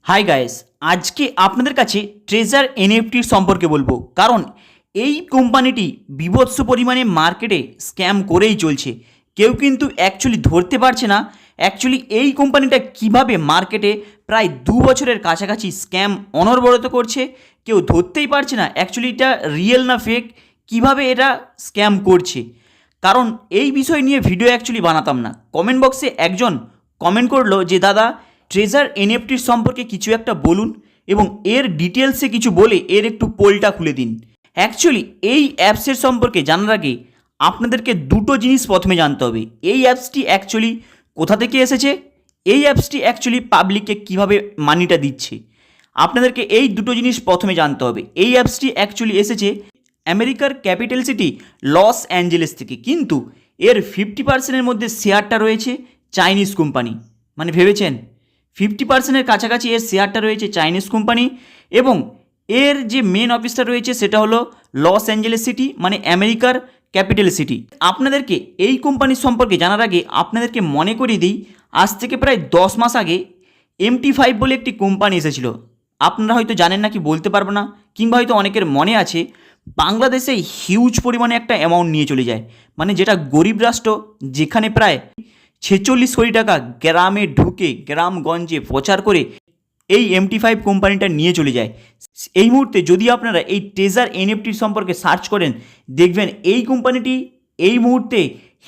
Hi guys, আজকে আপনাদের কাছে ট্রেজার এনএফটির সম্পর্কে বলবো। কারণ এই কোম্পানিটি বীভৎস পরিমাণে মার্কেটে স্ক্যাম করেই চলছে। কেউ কিন্তু অ্যাকচুয়ালি ধরতে পারছে না অ্যাকচুয়ালি এই কোম্পানিটা কিভাবে মার্কেটে প্রায় 2 বছরের কাছাকাছি স্ক্যাম অনবরত করছে। কেউ ধরতেই পারছে না অ্যাকচুয়ালি এটা রিয়েল না ফেক, কিভাবে এটা স্ক্যাম করছে। কারণ এই বিষয় নিয়ে ভিডিও অ্যাকচুয়ালি বানাতাম না। কমেন্ট বক্সে একজন কমেন্ট করলো যে দাদা ট্রেজার এনএফটির সম্পর্কে কিছু একটা বলুন এবং এর ডিটেলসে কিছু বলে এর একটু পোলটা খুলে দিন। অ্যাকচুয়ালি এই অ্যাপসের সম্পর্কে জানার আগে আপনাদেরকে দুটো জিনিস প্রথমে জানতে হবে। এই অ্যাপসটি অ্যাকচুয়ালি কোথা থেকে এসেছে, এই অ্যাপসটি অ্যাকচুয়ালি পাবলিককে কীভাবে মানিটা দিচ্ছে, আপনাদেরকে এই দুটো জিনিস প্রথমে জানতে হবে। এই অ্যাপসটি অ্যাকচুয়ালি এসেছে আমেরিকার ক্যাপিটাল সিটি লস অ্যাঞ্জেলেস থেকে, কিন্তু এর 50%-এর মধ্যে শেয়ারটা রয়েছে চাইনিজ কোম্পানি। মানে ভেবেছেন 50%-এর কাছাকাছি এর শেয়ারটা রয়েছে চাইনিজ কোম্পানি এবং এর যে মেন অফিসটা রয়েছে সেটা হলো লস অ্যাঞ্জেলেস সিটি, মানে আমেরিকার ক্যাপিটাল সিটি। আপনাদেরকে এই কোম্পানির সম্পর্কে জানার আগে আপনাদেরকে মনে করিয়ে দিই, আজ থেকে প্রায় 10 মাস আগে MT5 বলে একটি কোম্পানি এসেছিল। আপনারা হয়তো জানেন না কি বলতে পারবো না, কিংবা হয়তো অনেকের মনে আছে বাংলাদেশে হিউজ পরিমাণে একটা অ্যামাউন্ট নিয়ে চলে যায়, মানে যেটা গরিব রাষ্ট্র যেখানে প্রায় 46 কোটি টাকা গ্রামে ঢুকে গ্রামগঞ্জে প্রচার করে এই MT5 কোম্পানিটা নিয়ে চলে যায়। এই মুহূর্তে যদি আপনারা এই ট্রেজার এনএফটির সম্পর্কে সার্চ করেন দেখবেন এই কোম্পানিটি এই মুহূর্তে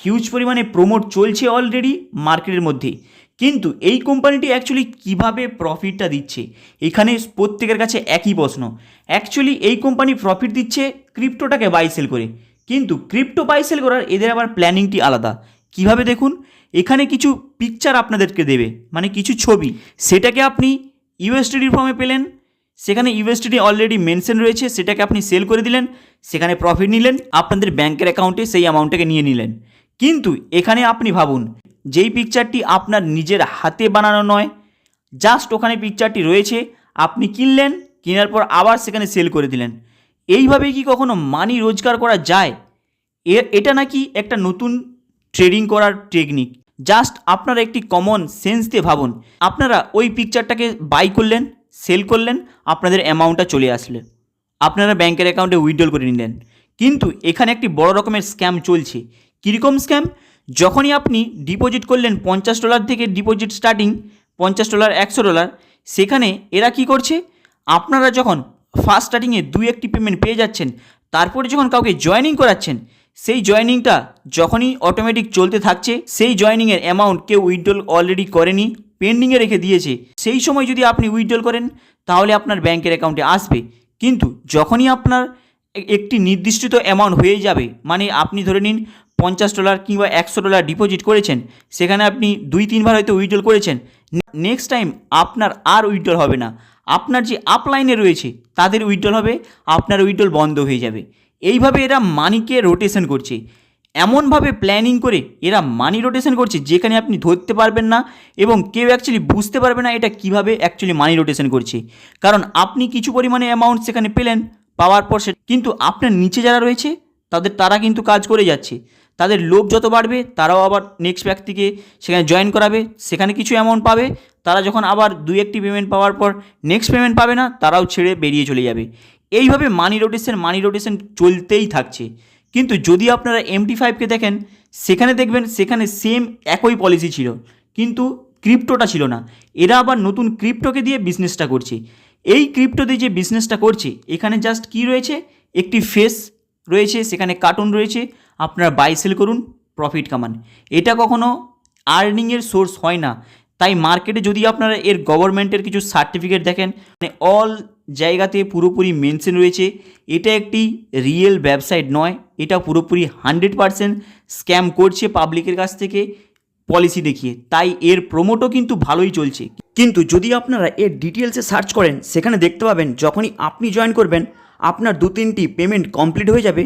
হিউজ পরিমাণে প্রমোট চলছে অলরেডি মার্কেটের মধ্যে। কিন্তু এই কোম্পানিটি অ্যাকচুয়ালি কীভাবে প্রফিটটা দিচ্ছে, এখানে প্রত্যেকের কাছে একই প্রশ্ন। অ্যাকচুয়ালি এই কোম্পানি প্রফিট দিচ্ছে ক্রিপ্টোটাকে বাই সেল করে, কিন্তু ক্রিপ্টো বাই সেল করার এদের আবার প্ল্যানিংটি আলাদা। কিভাবে দেখুন, এখানে কিছু পিকচার আপনাদেরকে দেবে, মানে কিছু ছবি, সেটাকে আপনি ইউএসডিটি ফর্মে পেলেন, সেখানে ইউএসডিটি অলরেডি মেনশন রয়েছে, সেটাকে আপনি সেল করে দিলেন, সেখানে প্রফিট নিলেন, আপনাদের ব্যাংকের অ্যাকাউন্টে সেই অ্যামাউন্টটাকে নিয়ে নিলেন। কিন্তু এখানে আপনি ভাবুন, যেই পিকচারটি আপনার নিজের হাতে বানানো নয়, জাস্ট ওখানে পিকচারটি রয়েছে, আপনি কিনলেন, কেনার পর আবার সেখানে সেল করে দিলেন। এইভাবে কি কখনো মানি রোজগার করা যায়? এটা নাকি একটা নতুন ট্রেডিং করার টেকনিক। জাস্ট আপনারা একটি কমন সেন্স দিয়ে ভাবুন, আপনারা ওই পিকচারটাকে বাই করলেন, সেল করলেন, আপনাদের অ্যামাউন্টটা চলে আসলে, আপনারা ব্যাংকের অ্যাকাউন্টে উইথড্রল করে নিলেন। কিন্তু এখানে একটি বড় রকমের স্ক্যাম চলছে। কীরকম স্ক্যাম? যখনই আপনি ডিপোজিট করলেন $50 থেকে ডিপোজিট স্টার্টিং $50, $100, সেখানে এরা কি করছে, আপনারা যখন ফার্স্ট স্টার্টিংয়ে 2-1টি পেমেন্ট পেয়ে যাচ্ছেন, তারপরে যখন কাউকে জয়েনিং করাচ্ছেন, সেই জয়েনিংটা যখনই অটোমেটিক চলতে থাকছে, সেই জয়েনিংয়ের অ্যামাউন্ট কেউ উইথড্রল অলরেডি করেনি, পেন্ডিংয়ে রেখে দিয়েছে, সেই সময় যদি আপনি উইথড্রল করেন তাহলে আপনার ব্যাংকের অ্যাকাউন্টে আসবে। কিন্তু যখনই আপনার একটি নির্দিষ্ট অ্যামাউন্ট হয়ে যাবে, মানে আপনি ধরে নিন $50 কিংবা $100 ডিপোজিট করেছেন, সেখানে আপনি 2-3 বার হয়তো উইথড্রল করেছেন, নেক্সট টাইম আপনার আর উইথড্রল হবে না, আপনার যে আপলাইনে রয়েছে তাদের উইথড্রল হবে, আপনার উইথড্রল বন্ধ হয়ে যাবে। এইভাবে এরা মানিকে রোটেশন করছে, এমনভাবে প্ল্যানিং করে এরা মানি রোটেশন করছে যেখানে আপনি ধরতে পারবেন না এবং কেউ অ্যাকচুয়ালি বুঝতে পারবে না এটা কিভাবে অ্যাকচুয়ালি মানি রোটেশন করছে। কারণ আপনি কিছু পরিমাণে অ্যামাউন্ট সেখানে পেলেন, পাওয়ার পর কিন্তু আপনার নিচে যারা রয়েছে তারা কিন্তু কাজ করে যাচ্ছে, তাদের লোভ যত বাড়বে তারাও আবার নেক্সট ব্যক্তিকে সেখানে জয়েন করাবে, সেখানে কিছু অ্যামাউন্ট পাবে, তারা যখন আবার 2-1টি পেমেন্ট পাওয়ার পর নেক্সট পেমেন্ট পাবে না, তারাও ছেড়ে বেরিয়ে চলে যাবে। এইভাবে মানি রোটেশন চলতেই থাকছে। কিন্তু যদি আপনারা MT5কে দেখেন, সেখানে দেখবেন সেখানে সেম একই পলিসি ছিল, কিন্তু ক্রিপ্টোটা ছিল না। এরা আবার নতুন ক্রিপ্টোকে দিয়ে বিজনেসটা করছে। এই ক্রিপ্টো দিয়ে যে বিজনেসটা করছে, এখানে জাস্ট কি রয়েছে, একটি ফেস রয়েছে, সেখানে কার্টুন রয়েছে, আপনারা বাই সেল করুন, প্রফিট কামান। এটা কখনো আর্নিংয়ের সোর্স হয় না। তাই মার্কেটে যদি আপনারা এর গভর্নমেন্টের কিছু সার্টিফিকেট দেখেন, মানে অল জায়গাতে পুরোপুরি মেনশন রয়েছে, এটা একটি রিয়েল ওয়েবসাইট নয়, এটা পুরোপুরি 100% স্ক্যাম করছে পাবলিকের কাছ থেকে পলিসি দেখিয়ে। তাই এর প্রমোটও কিন্তু ভালোই চলছে। কিন্তু যদি আপনারা এর ডিটেলসে সার্চ করেন, সেখানে দেখতে পাবেন যখনই আপনি জয়েন করবেন আপনার 2-3টি পেমেন্ট কমপ্লিট হয়ে যাবে,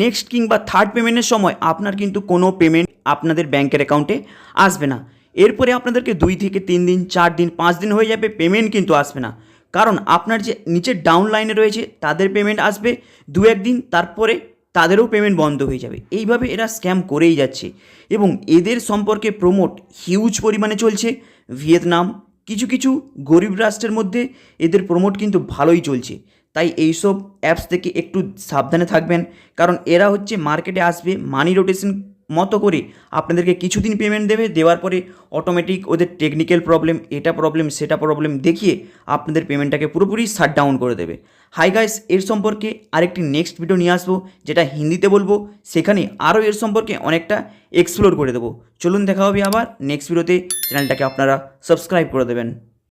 নেক্সট কিংবা থার্ড পেমেন্টের সময় আপনার কিন্তু কোনো পেমেন্ট আপনাদের ব্যাংকের অ্যাকাউন্টে আসবে না। এরপরে আপনাদেরকে 2 থেকে 3 দিন, 4 দিন, 5 দিন হয়ে যাবে, পেমেন্ট কিন্তু আসবে না। কারণ আপনার যে নিচের ডাউন লাইনে রয়েছে তাদের পেমেন্ট আসবে 2-1 দিন, তারপরে তাদেরও পেমেন্ট বন্ধ হয়ে যাবে। এইভাবে এরা স্ক্যাম করেই যাচ্ছে এবং এদের সম্পর্কে প্রমোট হিউজ পরিমাণে চলছে ভিয়েতনাম, কিছু কিছু গরিব রাষ্ট্রের মধ্যে এদের প্রমোট কিন্তু ভালোই চলছে। তাই এইসব অ্যাপস থেকে একটু সাবধানে থাকবেন, কারণ এরা হচ্ছে মার্কেটে আসবে মানি রোটেশন মতো করে আপনাদেরকে কিছুদিন পেমেন্ট দেবে, দেওয়ার পরে অটোমেটিক ওদের টেকনিক্যাল প্রবলেম, এটা প্রবলেম সেটা প্রবলেম দেখিয়ে আপনাদের পেমেন্টটাকে পুরোপুরি শাট ডাউন করে দেবে। হাই গাইস, এর সম্পর্কে আরেকটি নেক্সট ভিডিও নিয়ে আসবো যেটা হিন্দিতে বলবো, সেখানে আরও এর সম্পর্কে অনেকটা এক্সপ্লোর করে দেবো। চলুন দেখা হবে আবার নেক্সট ভিডিওতে, চ্যানেলটাকে আপনারা সাবস্ক্রাইব করে দেবেন।